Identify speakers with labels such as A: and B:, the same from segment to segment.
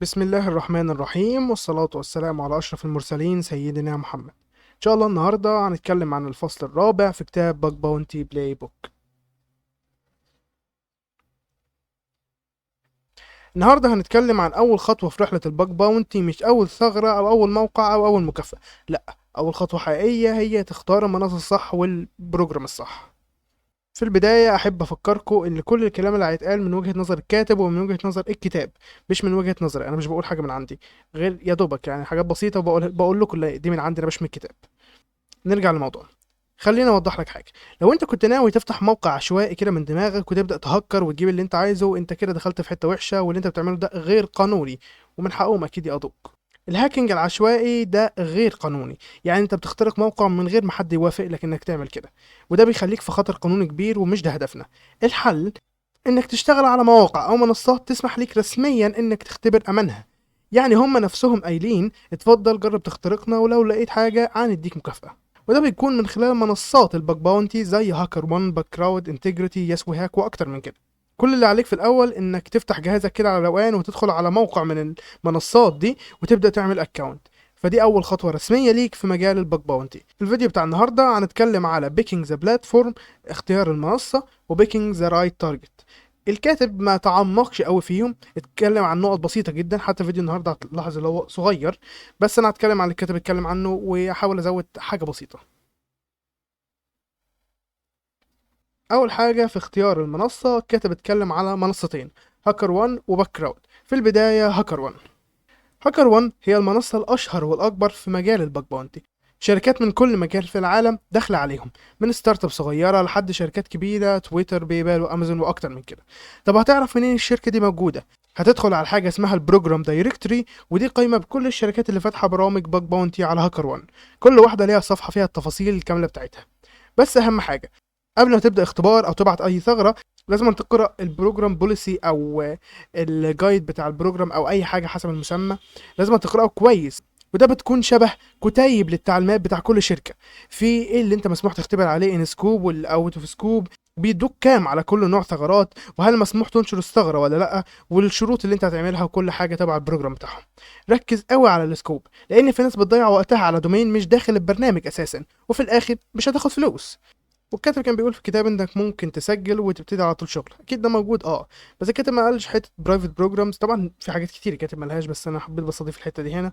A: بسم الله الرحمن الرحيم، والصلاة والسلام على أشرف المرسلين سيدنا محمد. إن شاء الله النهاردة هنتكلم عن الفصل الرابع في كتاب باج باونتي بلاي بوك. النهاردة هنتكلم عن أول خطوة في رحلة الباج باونتي، مش أول ثغرة أو أول موقع أو أول مكافأة. لأ، أول خطوة حقيقية هي تختار المنصة الصح والبروجرام الصح. في البداية أحب أفكركم إن كل الكلام اللي هيتقال من وجهة نظر الكاتب ومن وجهة نظر الكتاب، مش من وجهة نظري. أنا مش بقول حاجة من عندي غير يا دوبك يعني حاجات بسيطة، وبقول لكم لا، دي من عندي أنا مش من الكتاب. نرجع للموضوع. خليني اوضح لك حاجه. لو انت كنت ناوي تفتح موقع عشوائي كده من دماغك وتبدا تهكر وتجيب اللي انت عايزه، انت كده دخلت في حته وحشه، واللي انت بتعمله ده غير قانوني، ومن حقهم اكيد يقضوك. الهاكينج العشوائي ده غير قانوني، يعني انت بتخترق موقع من غير ما حد يوافق لك انك تعمل كده، وده بيخليك في خطر قانوني كبير، ومش ده هدفنا. الحل انك تشتغل على مواقع او منصات تسمح ليك رسميا انك تختبر امانها. يعني هم نفسهم قايلين اتفضل جرب تخترقنا، ولو لقيت حاجه هنديك مكافاه. وده بيكون من خلال منصات الباك باونتي زي هاكر وان، باك كراود، انتجريتي، ياسو هاك، واكتر من كده. كل اللي عليك في الاول انك تفتح جهازك كده على روقان وتدخل على موقع من المنصات دي وتبدا تعمل اكونت. فدي اول خطوه رسميه ليك في مجال الباك باونتي. في الفيديو بتاع النهارده هنتكلم على بيكينج ذا بلاتفورم، اختيار المنصه، وبيكينج ذا رايت تارجت. الكاتب ما تعمقش قوي فيهم، اتكلم عن نقط بسيطه جدا. حتى فيديو النهارده هتلاحظ اللي هو صغير، بس انا هتكلم عن اللي الكاتب اتكلم عنه واحاول ازود حاجه بسيطه. اول حاجه في اختيار المنصه، الكاتب اتكلم على منصتين: هاكر وان وباك كراود. في البدايه هاكر وان. هاكر وان هي المنصه الاشهر والاكبر في مجال الباك باونتي. شركات من كل مكان في العالم داخله عليهم، من ستارت اب صغيره لحد شركات كبيره، تويتر، بايبال، وامازون، واكتر من كده. طب هتعرف منين الشركه دي موجوده؟ هتدخل على حاجه اسمها البروجرام دايركتوري، ودي قائمه بكل الشركات اللي فاتحه برامج باك باونتي على هاكر وان. كل واحده ليها صفحه فيها التفاصيل الكامله بتاعتها. بس اهم حاجه قبل ما تبدا اختبار او تبعت اي ثغره، لازم تقرا البروجرام بوليسي او الجايد بتاع البروجرام او اي حاجه حسب المسمى. لازم تقراه كويس، وده بتكون شبه كتيب للتعليمات بتاع كل شركه. في ايه اللي انت مسموح تختبر عليه ان سكوب والاوت اوف سكوب، بيدوك كام على كل نوع ثغرات، وهل مسموح تنشر الثغره ولا لا، والشروط اللي انت هتعملها، وكل حاجه تبع البروجرام بتاعهم. ركز قوي على السكوب، لان في ناس بتضيع وقتها على دومين مش داخل البرنامج اساسا، وفي الاخر مش هتاخد فلوس. والكاتب كان بيقول في الكتاب انك ممكن تسجل وتبتدي على طول شغل. اكيد ده موجود، بس الكاتب ما قالش حته برايفت بروجرامز. طبعا في حاجات كتير الكاتب ما لهاش، بس انا حبيت بس اضيف الحته دي هنا.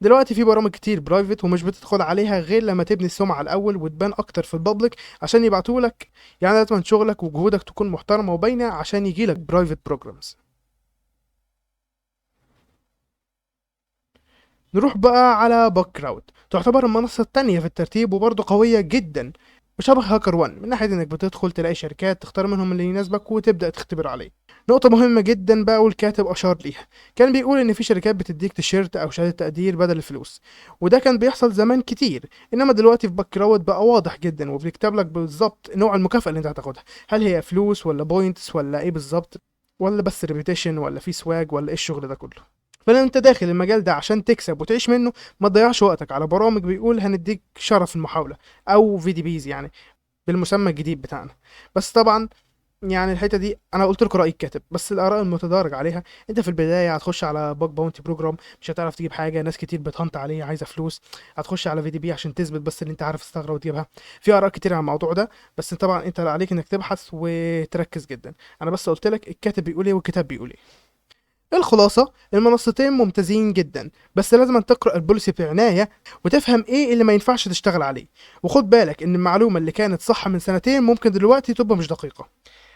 A: دلوقتي في برامج كتير برايفت، ومش بتدخل عليها غير لما تبني السمعه الاول وتبان اكتر في البابليك عشان يبعتوا لك. يعني لازم شغلك وجهودك تكون محترمه وباينه عشان يجي لك برايفت بروجرامز. نروح بقى على باك كراود. تعتبر المنصة التانية في الترتيب، وبرضه قوية جدا، وشبه هاكر وان من ناحية انك بتدخل تلاقي شركات تختار منهم اللي يناسبك وتبدأ تختبر عليه. نقطة مهمة جدا بقى، والكاتب أشار ليها. كان بيقول إن في شركات بتديك تيشيرت أو شهادة تقدير بدل الفلوس، وده كان بيحصل زمان كتير. إنما دلوقتي في باك كراود بقى واضح جدا، وبيكتب لك بالظبط نوع المكافأة اللي أنت هتاخدها. هل هي فلوس ولا بوينتس ولا إيه بالظبط، ولا بس ريبيتيشن، ولا في سواج، ولا إيه الشغل ده كله. فلو انت داخل المجال ده عشان تكسب وتعيش منه، ما تضيعش وقتك على برامج بيقول هنديك شرف المحاولة، او في دي بيز يعني، بالمسمى الجديد بتاعنا. بس طبعا يعني الحته دي انا قلت لكم راي الكاتب، بس الاراء المتدارج عليها. انت في البدايه هتخش على باك باونتي بروجرام، مش هتعرف تجيب حاجه، ناس كتير بتهنت عليه عايزه فلوس. هتخش على في دي بي عشان تثبت بس ان انت عارف الثغره وتجيبها. في اراء كتير عن الموضوع ده، بس طبعا انت عليك انك تبحث وتركز جدا. انا بس قلت لك الكاتب بيقول ايه والكتاب بيقول ايه. الخلاصة، المنصتين ممتازين جدا، بس لازم تقرأ البوليسي بعناية وتفهم ايه اللي ما ينفعش تشتغل عليه. وخد بالك ان المعلومة اللي كانت صح من سنتين ممكن دلوقتي تبقى مش دقيقة.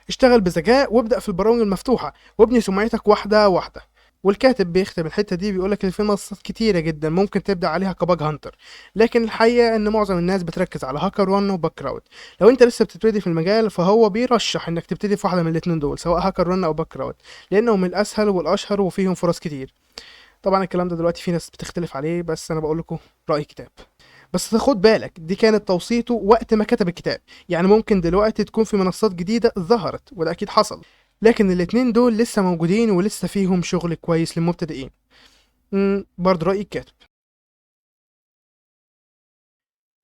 A: اشتغل بذكاء وابدأ في البرامج المفتوحة، وابني سمعتك واحدة واحدة. والكاتب بيختم الحتة دي بيقولك ان في منصات كتيرة جدا ممكن تبدأ عليها كباج هانتر، لكن الحقيقة ان معظم الناس بتركز على هاكر وان وباك كراود. لو انت لسه بتبتدي في المجال، فهو بيرشح انك تبتدي في واحدة من الاتنين دول، سواء هاكر وان او باك كراود، لانهم الاسهل والاشهر وفيهم فرص كتير. طبعا الكلام ده دلوقتي في ناس بتختلف عليه، بس انا بقول لكم رأي كتاب. بس خد بالك دي كانت توصيته وقت ما كتب الكتاب، يعني ممكن دلوقتي تكون في منصات جديدة ظهرت، وده أكيد حصل، لكن الاتنين دول لسه موجودين ولسه فيهم شغل كويس للمبتدئين. برضه رأي الكاتب.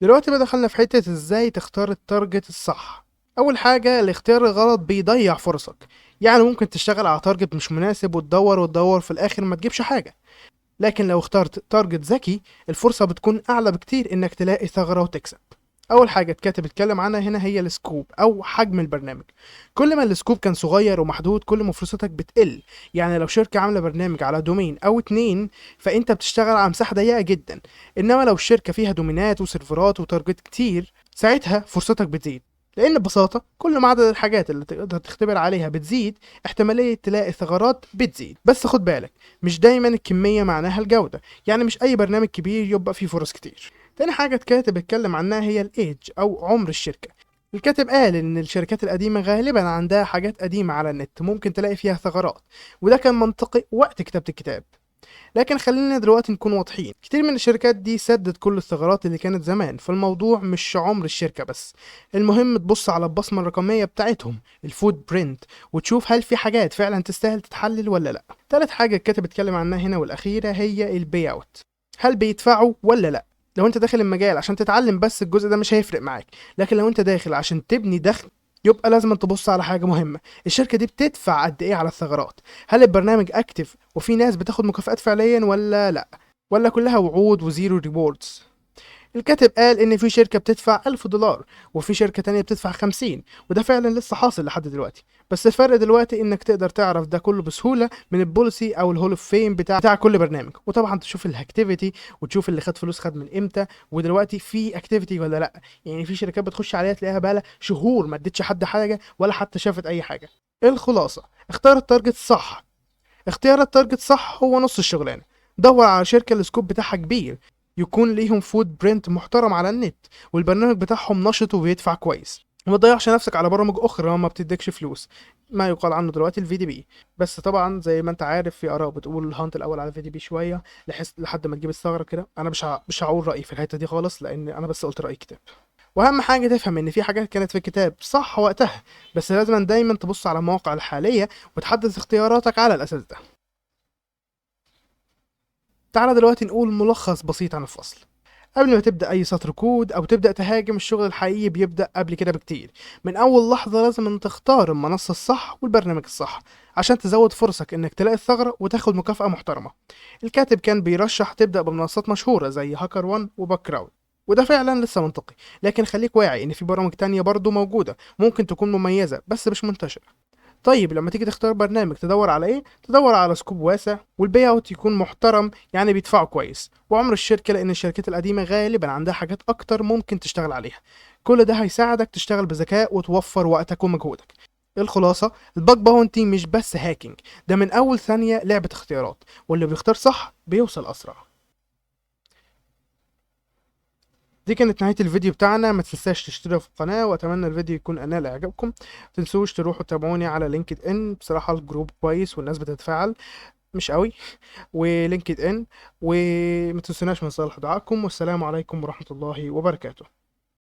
A: دلوقتي بقى دخلنا في حتة ازاي تختار التارجت الصح اول حاجه الاختيار الغلط بيضيع فرصك، يعني ممكن تشتغل على تارجت مش مناسب وتدور وتدور في الاخر ما تجيبش حاجه. لكن لو اخترت تارجت ذكي الفرصه بتكون اعلى بكتير انك تلاقي ثغره وتكسب. اول حاجه الكاتب اتكلم عنها هنا هي السكوب او حجم البرنامج. كل ما السكوب كان صغير ومحدود كل ما فرصتك بتقل. يعني لو شركه عامله برنامج على دومين او اتنين فانت بتشتغل على مساحه ضيقه جدا، انما لو الشركه فيها دومينات وسيرفرات وتارجت كتير ساعتها فرصتك بتزيد. لان ببساطه كل ما عدد الحاجات اللي تقدر تختبر عليها بتزيد احتماليه تلاقي ثغرات بتزيد. بس خد بالك مش دايما الكميه معناها الجوده، يعني مش اي برنامج كبير يبقى فيه فرص كتير. تاني حاجة الكاتب اتكلم عنها هي الايدج او عمر الشركة. الكاتب قال ان الشركات القديمة غالبا عندها حاجات قديمة على النت ممكن تلاقي فيها ثغرات، وده كان منطقي وقت كتابة الكتاب. لكن خلينا دلوقتي نكون واضحين، كتير من الشركات دي سدت كل الثغرات اللي كانت زمان، فالموضوع مش عمر الشركة بس، المهم تبص على البصمة الرقمية بتاعتهم الفود برنت وتشوف هل في حاجات فعلا تستاهل تتحلل ولا لا. تالت حاجة الكاتب اتكلم عنها هنا والاخيرة هي البي اوت، هل بيدفعوا ولا لا. لو انت داخل المجال عشان تتعلم بس الجزء ده مش هيفرق معاك، لكن لو انت داخل عشان تبني دخل يبقى لازم تبص على حاجة مهمة، الشركة دي بتدفع قد ايه على الثغرات، هل البرنامج اكتف وفي ناس بتاخد مكافآت فعليا ولا لا، ولا كلها وعود وزيرو ريوردز. الكاتب قال ان في شركة بتدفع $1000 وفي شركة تانية بتدفع 50، وده فعلا لسه حاصل لحد دلوقتي. بس الفرق دلوقتي انك تقدر تعرف ده كله بسهولة من البوليسي او الهول اوف فيم بتاع كل برنامج، وطبعا تشوف الاكتيفيتي وتشوف اللي خد فلوس خد من امتى، ودلوقتي في اكتيفيتي ولا لا. يعني في شركات بتخش عليها تلاقيها بقالها شهور ما ادتش حد حاجة ولا حتى شافت اي حاجة. الخلاصة اختار التارجت صح، اختيار التارجت صح هو نص الشغلانة. دور على شركة السكوب بتاعها كبير، يكون ليهم فود برنت محترم على النت، والبرنامج بتاعهم نشط وبيدفع كويس، وما تضيعش نفسك على برامج اخرى ما بتديكش فلوس، ما يقال عنه دلوقتي الفي دي بي. بس طبعا زي ما انت عارف في اراء بتقول هانت الاول على الفي دي بي شويه لحد ما تجيب الثغره كده. انا مش هقول رايي في الحته دي خالص لان انا بس قلت راي كتاب. واهم حاجه تفهم ان في حاجات كانت في الكتاب صح وقتها، بس لازم دايما تبص على المواقع الحاليه وتحدد اختياراتك على الاساس ده. تعالى دلوقتي نقول ملخص بسيط عن الفصل. قبل ما تبدأ أي سطر كود أو تبدأ تهاجم، الشغل الحقيقي بيبدأ قبل كده بكتير. من أول لحظة لازم أن تختار المنصة الصح والبرنامج الصح عشان تزود فرصك إنك تلاقي الثغرة وتاخد مكافأة محترمة. الكاتب كان بيرشح تبدأ بمنصات مشهورة زي هاكر وان وباك كراود، وده فعلا لسه منطقي، لكن خليك واعي إن في برامج تانية برضو موجودة ممكن تكون مميزة بس مش منتشرة. طيب لما تيجي تختار برنامج تدور على ايه؟ تدور على سكوب واسع والبي اوت يكون محترم، يعني بيدفعوا كويس، وعمر الشركه لان الشركات القديمه غالبا عندها حاجات اكتر ممكن تشتغل عليها. كل ده هيساعدك تشتغل بذكاء وتوفر وقتك ومجهودك. الخلاصه الباج باونتي مش بس هاكينج، ده من اول ثانيه لعبه اختيارات، واللي بيختار صح بيوصل اسرع. دي كانت نهاية الفيديو بتاعنا، ما تنساش تشترك في القناة واتمنى الفيديو يكون انال اعجابكم. متنسوش تروحوا تتابعوني على لينكد ان، بصراحة الجروب كويس والناس بتتفاعل مش قوي، ولينكد ان، وما تنسوناش من صالح دعائكم، والسلام عليكم ورحمة الله وبركاته.